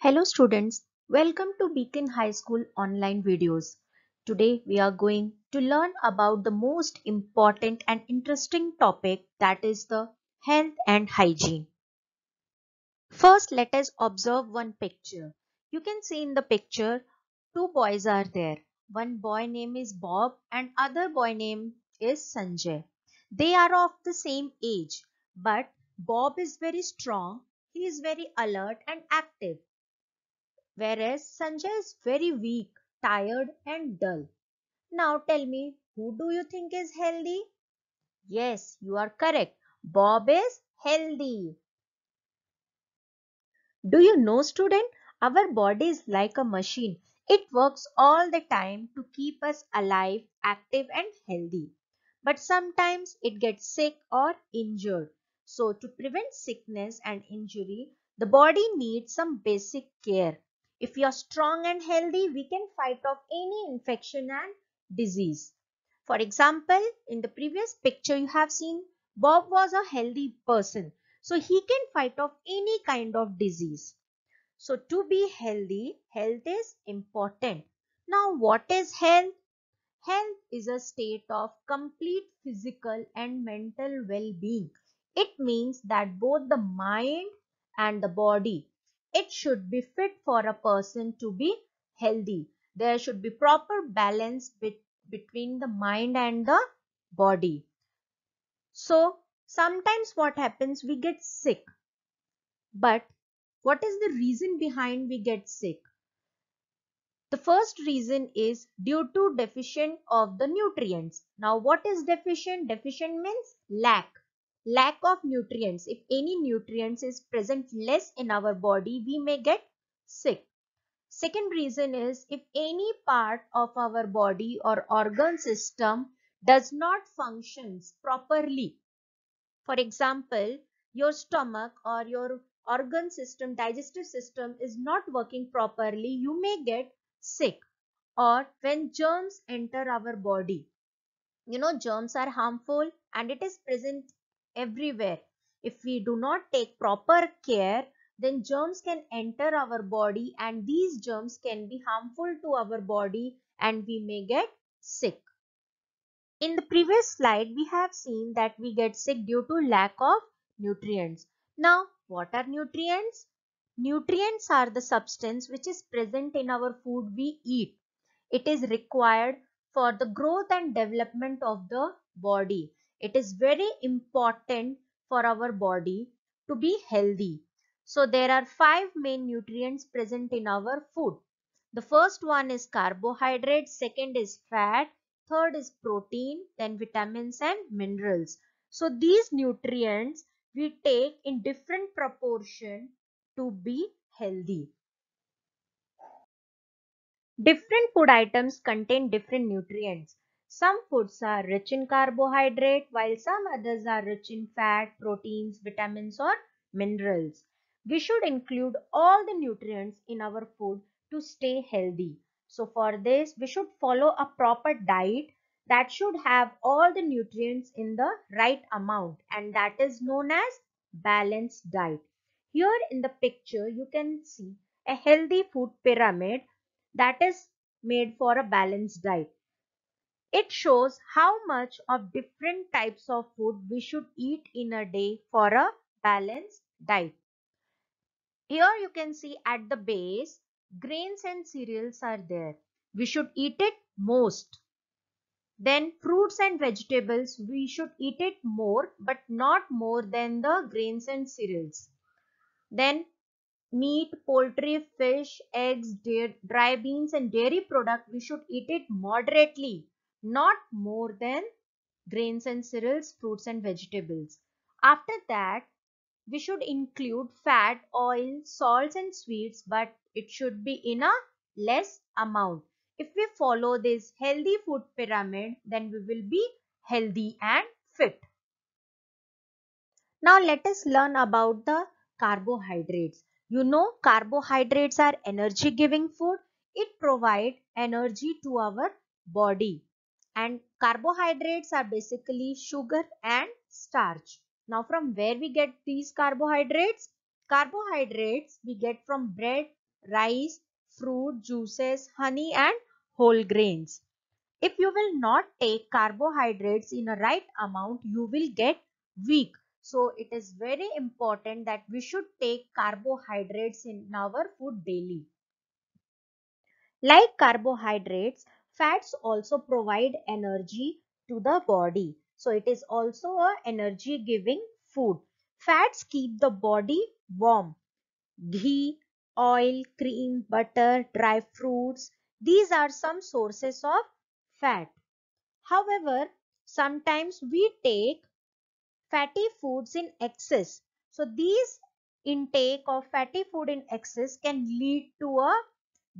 Hello students, welcome to Beacon High School online videos. Today we are going to learn about the most important and interesting topic, that is the health and hygiene. First let us observe one picture. You can see in the picture two boys are there. One boy name is Bob and other boy name is Sanjay. They are of the same age, but Bob is very strong, he is very alert and active, whereas Sanjay is very weak, tired and dull. Now tell me, who do you think is healthy? Yes, you are correct. Bob is healthy. Do you know, student, our body is like a machine. It works all the time to keep us alive, active and healthy. But sometimes it gets sick or injured. So to prevent sickness and injury, the body needs some basic care. If you are strong and healthy, we can fight off any infection and disease. For example, in the previous picture you have seen Bob was a healthy person. So he can fight off any kind of disease. So to be healthy, health is important. Now what is health? Health is a state of complete physical and mental well-being. It means that both the mind and the body, it should be fit for a person to be healthy. There should be proper balance between the mind and the body. So sometimes what happens, we get sick. But what is the reason behind we get sick? The first reason is due to deficient of the nutrients. Now what is deficient? Deficient means lack. Lack of nutrients. If any nutrients is present less in our body, we may get sick. Second reason is if any part of our body or organ system does not functions properly. For example, your stomach or your organ system, digestive system is not working properly, you may get sick. Or when germs enter our body. You know, germs are harmful and it is present everywhere. If we do not take proper care, then germs can enter our body and these germs can be harmful to our body and we may get sick. In the previous slide, we have seen that we get sick due to lack of nutrients. Now, what are nutrients? Nutrients are the substance which is present in our food we eat. It is required for the growth and development of the body. It is very important for our body to be healthy. So there are 5 main nutrients present in our food. The first one is carbohydrate, second is fat, third is protein, then vitamins and minerals. So these nutrients we take in different proportion to be healthy. Different food items contain different nutrients. Some foods are rich in carbohydrate while some others are rich in fat, proteins, vitamins or minerals. We should include all the nutrients in our food to stay healthy. So for this we should follow a proper diet that should have all the nutrients in the right amount, and that is known as balanced diet. Here in the picture you can see a healthy food pyramid that is made for a balanced diet. It shows how much of different types of food we should eat in a day for a balanced diet. Here you can see at the base, grains and cereals are there. We should eat it most. Then fruits and vegetables, we should eat it more but not more than the grains and cereals. Then meat, poultry, fish, eggs, dry beans and dairy product, we should eat it moderately, not more than grains and cereals, fruits and vegetables. After that, we should include fat, oil, salts and sweets, but it should be in a less amount. If we follow this healthy food pyramid, then we will be healthy and fit. Now let us learn about the carbohydrates. You know, carbohydrates are energy giving food. It provides energy to our body. And carbohydrates are basically sugar and starch. Now from where we get these carbohydrates? Carbohydrates we get from bread, rice, fruit, juices, honey and whole grains. If you will not take carbohydrates in a right amount, you will get weak. So it is very important that we should take carbohydrates in our food daily. Like carbohydrates, fats also provide energy to the body. So it is also a energy giving food. Fats keep the body warm. Ghee, oil, cream, butter, dry fruits. These are some sources of fat. However, sometimes we take fatty foods in excess. So these intake of fatty food in excess can lead to a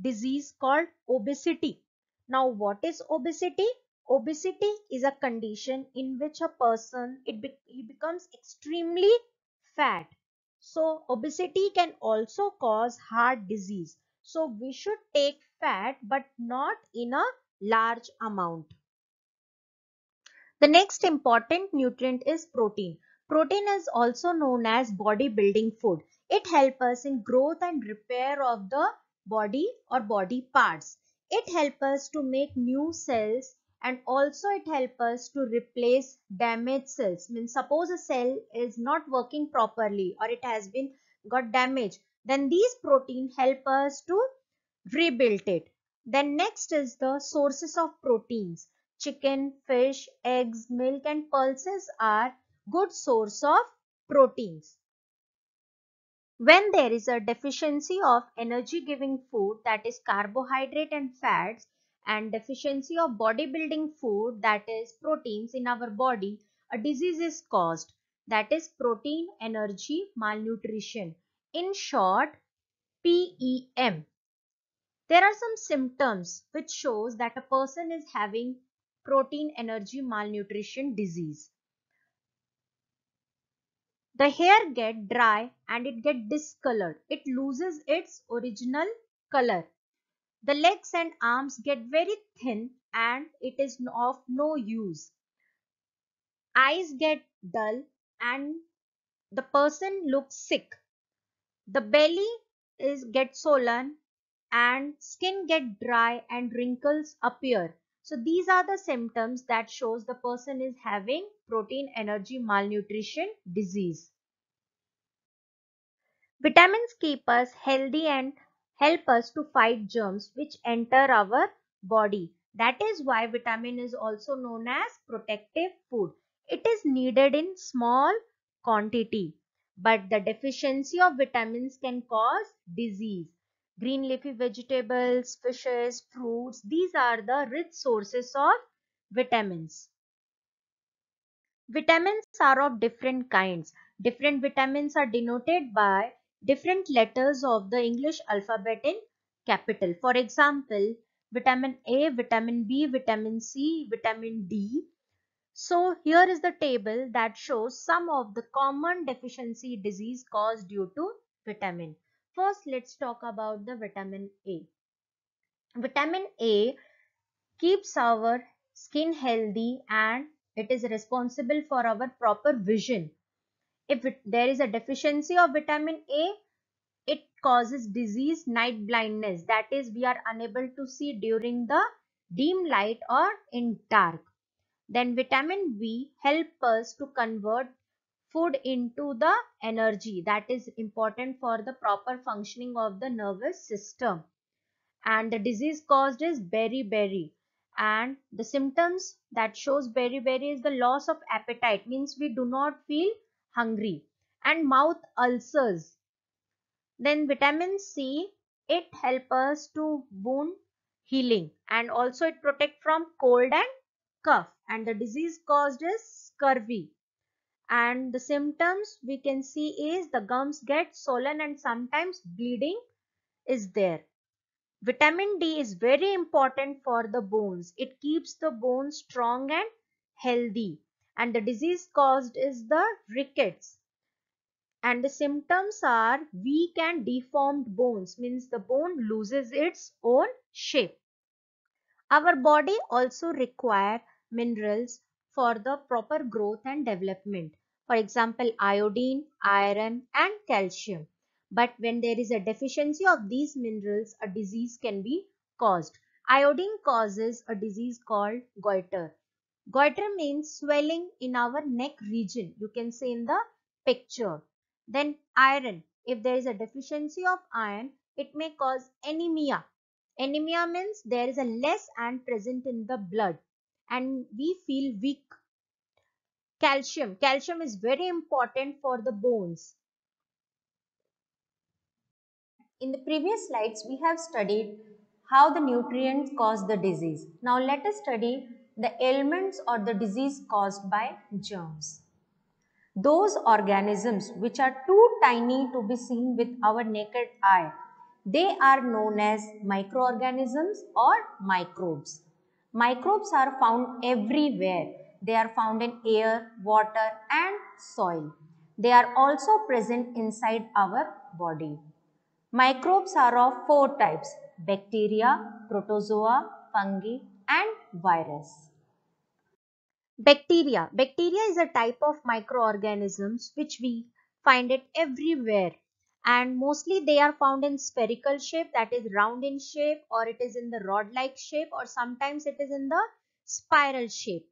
disease called obesity. Now what is obesity? Obesity is a condition in which a person he becomes extremely fat. So obesity can also cause heart disease. So we should take fat but not in a large amount. The next important nutrient is protein. Protein is also known as body building food. It helps us in growth and repair of the body or body parts. It helps us to make new cells, and also it helps us to replace damaged cells. Means suppose a cell is not working properly or it has been got damaged, then these protein help us to rebuild it. Then next is the sources of proteins. Chicken, fish, eggs, milk and pulses are good source of proteins. When there is a deficiency of energy giving food, that is carbohydrate and fats, and deficiency of body building food, that is proteins in our body, a disease is caused, that is protein energy malnutrition. In short, PEM. There are some symptoms which shows that a person is having protein energy malnutrition disease. The hair get dry and it get discolored. It loses its original color. The legs and arms get very thin and it is of no use. Eyes get dull and the person looks sick. The belly is get swollen and skin get dry and wrinkles appear. So these are the symptoms that shows the person is having protein energy malnutrition disease. Vitamins keep us healthy and help us to fight germs which enter our body. That is why vitamin is also known as protective food. It is needed in small quantity, but the deficiency of vitamins can cause disease. Green leafy vegetables, fishes, fruits, these are the rich sources of vitamins. Vitamins are of different kinds. Different vitamins are denoted by different letters of the English alphabet in capital. For example, vitamin A, vitamin B, vitamin C, vitamin D. So here is the table that shows some of the common deficiency disease caused due to vitamin. First, let's talk about the vitamin A. Vitamin A keeps our skin healthy and it is responsible for our proper vision. If there is a deficiency of vitamin A, it causes disease night blindness. That is, we are unable to see during the dim light or in dark. Then vitamin B help us to convert food into the energy that is important for the proper functioning of the nervous system. And the disease caused is beriberi, and the symptoms that shows beriberi is the loss of appetite, means we do not feel hungry, and mouth ulcers. Then vitamin C, it help us to wound healing and also it protect from cold and cough, and the disease caused is scurvy. And the symptoms we can see is the gums get swollen and sometimes bleeding is there. Vitamin D is very important for the bones. It keeps the bones strong and healthy. And the disease caused is the rickets. And the symptoms are weak and deformed bones, means the bone loses its own shape. Our body also require minerals for the proper growth and development. For example, iodine, iron and calcium. But when there is a deficiency of these minerals, a disease can be caused. Iodine causes a disease called goiter. Goiter means swelling in our neck region. You can see in the picture. Then iron. If there is a deficiency of iron, it may cause anemia. Anemia means there is a less iron present in the blood and we feel weak. Calcium. Calcium is very important for the bones. In the previous slides, we have studied how the nutrients cause the disease. Now let us study the ailments or the disease caused by germs. Those organisms which are too tiny to be seen with our naked eye, they are known as microorganisms or microbes. Microbes are found everywhere. They are found in air, water and soil. They are also present inside our body. Microbes are of four types: bacteria, protozoa, fungi and virus. Bacteria. Bacteria is a type of microorganisms which we find it everywhere and mostly they are found in spherical shape, that is round in shape, or it is in the rod like shape, or sometimes it is in the spiral shape.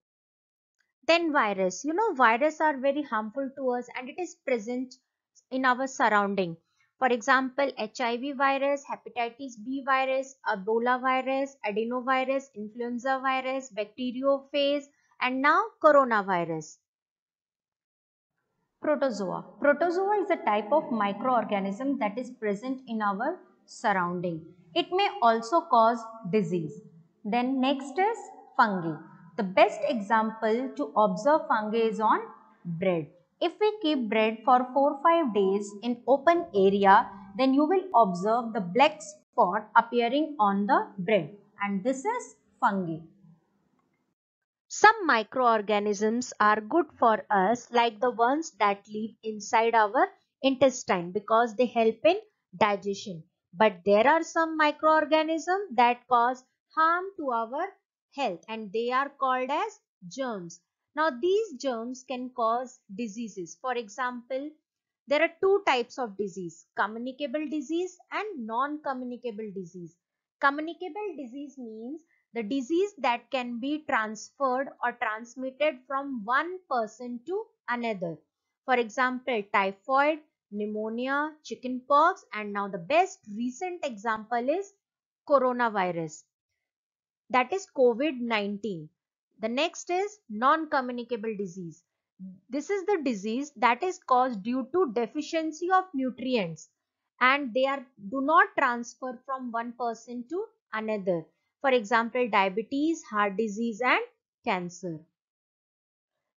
Then virus. You know, virus are very harmful to us and it is present in our surrounding. For example, HIV virus, hepatitis B virus, Ebola virus, adenovirus, influenza virus, bacteriophage, and now coronavirus. Protozoa. Protozoa is a type of microorganism that is present in our surrounding. It may also cause disease. Then next is fungi. The best example to observe fungi is on bread. If we keep bread for 4-5 days in open area, then you will observe the black spot appearing on the bread and this is fungi. Some microorganisms are good for us, like the ones that live inside our intestine because they help in digestion. But there are some microorganisms that cause harm to our health and they are called as germs. Now these germs can cause diseases. For example, there are two types of disease: communicable disease and non-communicable disease. Communicable disease means the disease that can be transferred or transmitted from one person to another. For example, typhoid, pneumonia, chickenpox, and now the best recent example is coronavirus, that is COVID-19. The next is non-communicable disease. This is the disease that is caused due to deficiency of nutrients and they do not transfer from one person to another. For example, diabetes, heart disease and cancer.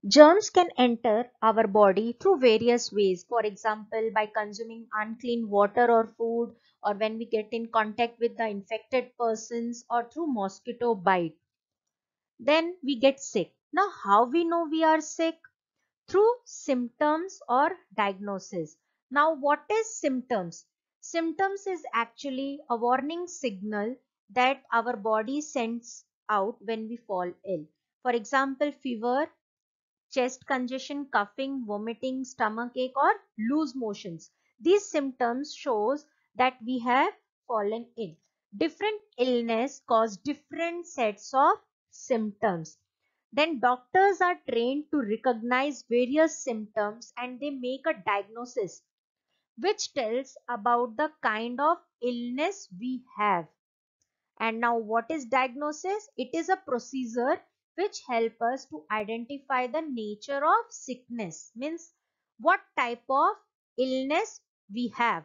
Germs can enter our body through various ways. For example, by consuming unclean water or food, or when we get in contact with the infected persons, or through mosquito bite. Then we get sick. Now, how we know we are sick? Through symptoms or diagnosis. Now, what is symptoms? Symptoms is actually a warning signal that our body sends out when we fall ill. For example, fever, chest congestion, coughing, vomiting, stomach ache or loose motions. These symptoms shows that we have fallen ill. Different illness cause different sets of symptoms. Then doctors are trained to recognize various symptoms and they make a diagnosis which tells about the kind of illness we have. And now what is diagnosis? It is a procedure which help us to identify the nature of sickness, means what type of illness we have.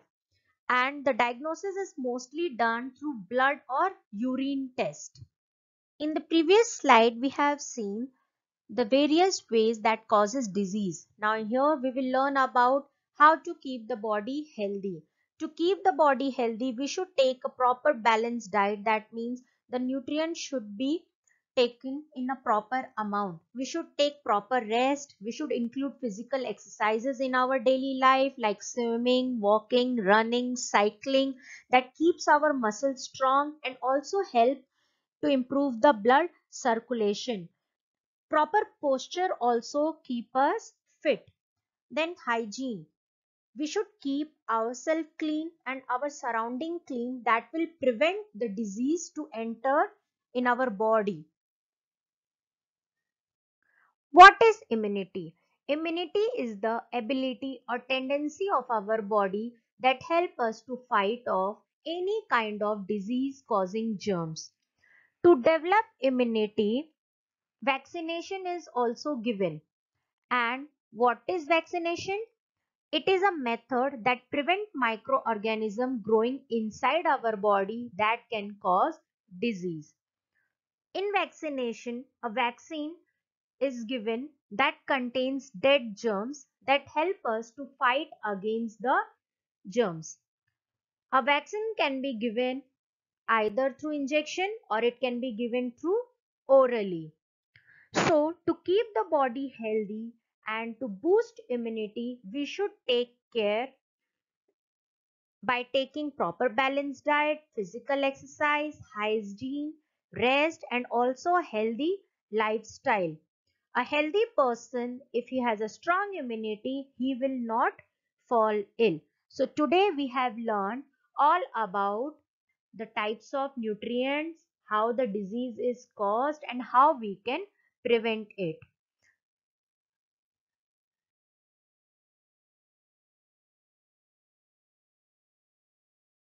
And the diagnosis is mostly done through blood or urine test. In the previous slide, we have seen the various ways that causes disease. Now here we will learn about how to keep the body healthy. To keep the body healthy, we should take a proper balanced diet. That means the nutrients should be taken in a proper amount. We should take proper rest. We should include physical exercises in our daily life like swimming, walking, running, cycling, that keeps our muscles strong and also help to improve the blood circulation. Proper posture also keep us fit. Then hygiene. We should keep ourselves clean and our surrounding clean. That will prevent the disease to enter in our body. What is immunity? Immunity is the ability or tendency of our body that help us to fight off any kind of disease causing germs. To develop immunity, vaccination is also given. And what is vaccination? It is a method that prevents microorganisms growing inside our body that can cause disease. In vaccination, a vaccine is given that contains dead germs that help us to fight against the germs. A vaccine can be given either through injection or it can be given through orally. So, to keep the body healthy and to boost immunity, we should take care by taking proper balanced diet, physical exercise, hygiene, rest, and also a healthy lifestyle. A healthy person, if he has a strong immunity, he will not fall ill. So today we have learned all about the types of nutrients, how the disease is caused, and how we can prevent it.